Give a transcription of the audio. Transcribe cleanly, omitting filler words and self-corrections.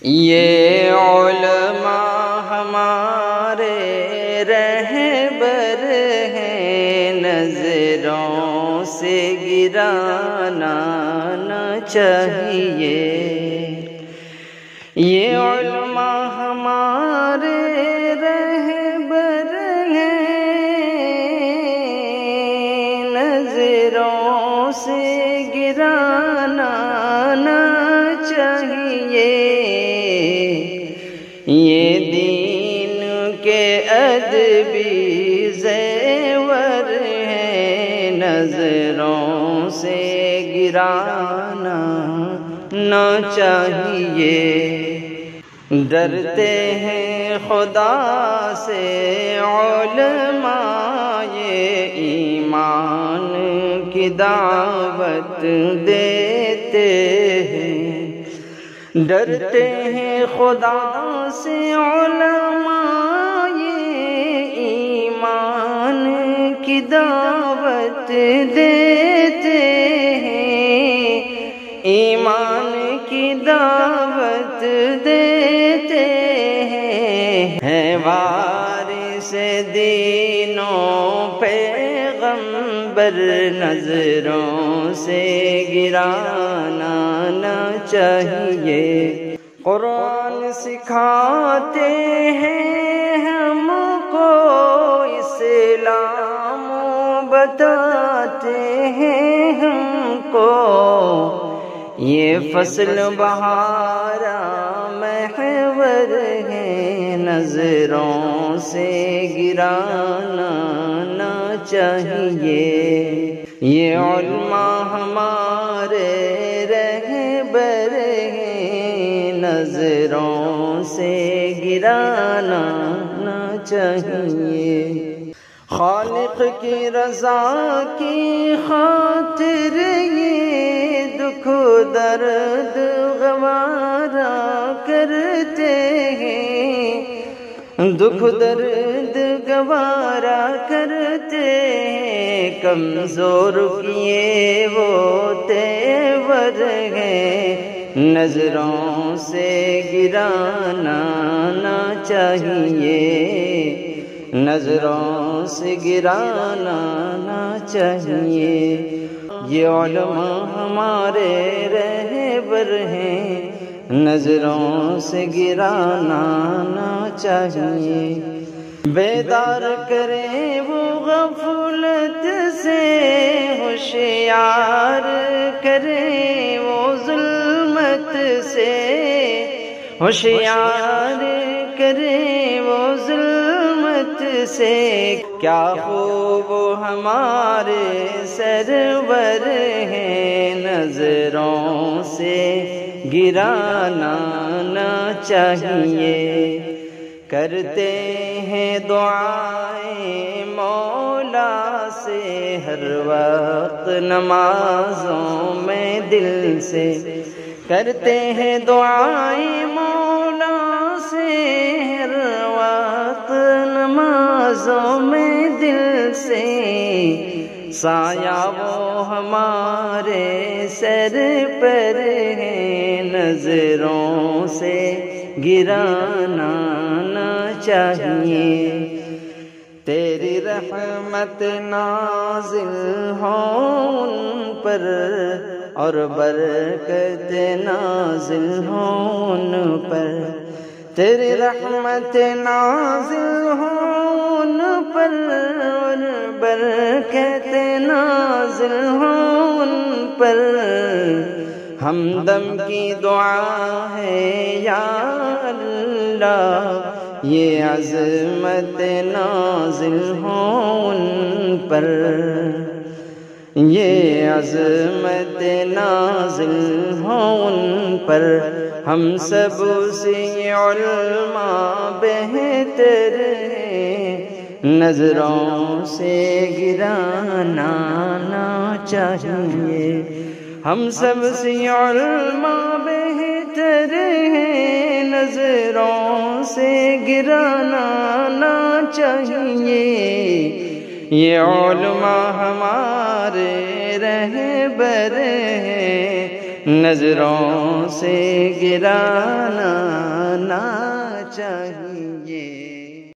یہ علماء ہمارے رہبر ہیں، نظروں سے گرانا نہ چاہیے۔ یہ علماء ہمارے رہبر ہیں، نظروں سے گرانا نہ چاہیے۔ یہ دین کے ادبی زیور ہیں، نظروں سے گرانا نہ چاہیے۔ ڈرتے ہیں خدا سے علماء، یہ ایمان کی دعوت دیتے ہیں۔ ڈرتے ہیں خدا سے علماء، یہ ایمان کی دعوت دیتے ہیں، ایمان کی دعوت دیتے ہیں۔ ہے وارث دین و پیغمبر، نظروں سے گرانا نہ چاہیے۔ قرآن سکھاتے ہیں ہم کو، اسلام بتاتے ہیں ہم کو، یہ فصل بہارا محور ہے، نظروں سے گرانا نہ چاہیے۔ یہ علماء ہمارے رہبر ہیں، نظروں سے گرانا نہ چاہیے۔ خالق کی رضا کی خاطر یہ دکھ درد گوارا کرتے ہیں، دکھ درد گوارا کرتے ہیں۔ کمزور کیے وہ تیور ہیں، نظروں سے گرانا نہ چاہیے، نظروں سے گرانا نہ چاہیے۔ یہ علماء ہمارے رہبر ہیں، نظروں سے گرانا نہ چاہیے۔ بیدار کریں وہ غفلت سے، ہوشیار کریں وہ ظلمت سے، ہوشیار کریں وہ ظلمت سے۔ کیا خوب ہمارے سرور ہیں، نظروں سے گرانا نہ چاہیے۔ کرتے ہیں دعائیں مولا سے، ہر وقت نمازوں میں دل سے، کرتے ہیں دعائیں مولا سے، ہر وقت نمازوں میں دل سے۔ سایہ وہ ہمارے سر پر ہے، نظروں سے گرانا نہ چاہیے۔ تیری رحمت نازل ہو ان پر، اور برکت نازل ہو ان پر، تیری رحمت نازل ہو ان پر، اور برکت نازل ہو ان پر۔ ہمدم کی دعا ہے یا اللہ، یہ عظمت نازل ہو ان پر، یہ عظمت نازل ہو ان پر۔ ہم سب سے علماء بہتر ہیں، نظروں سے گرانا نہ چاہیے۔ ہم سب سے علماء بہتر ہیں، نظروں سے گرانا نہ چاہیے۔ یہ علماء ہمارے رہبر ہیں، نظروں سے گرانا جانا چاہیے۔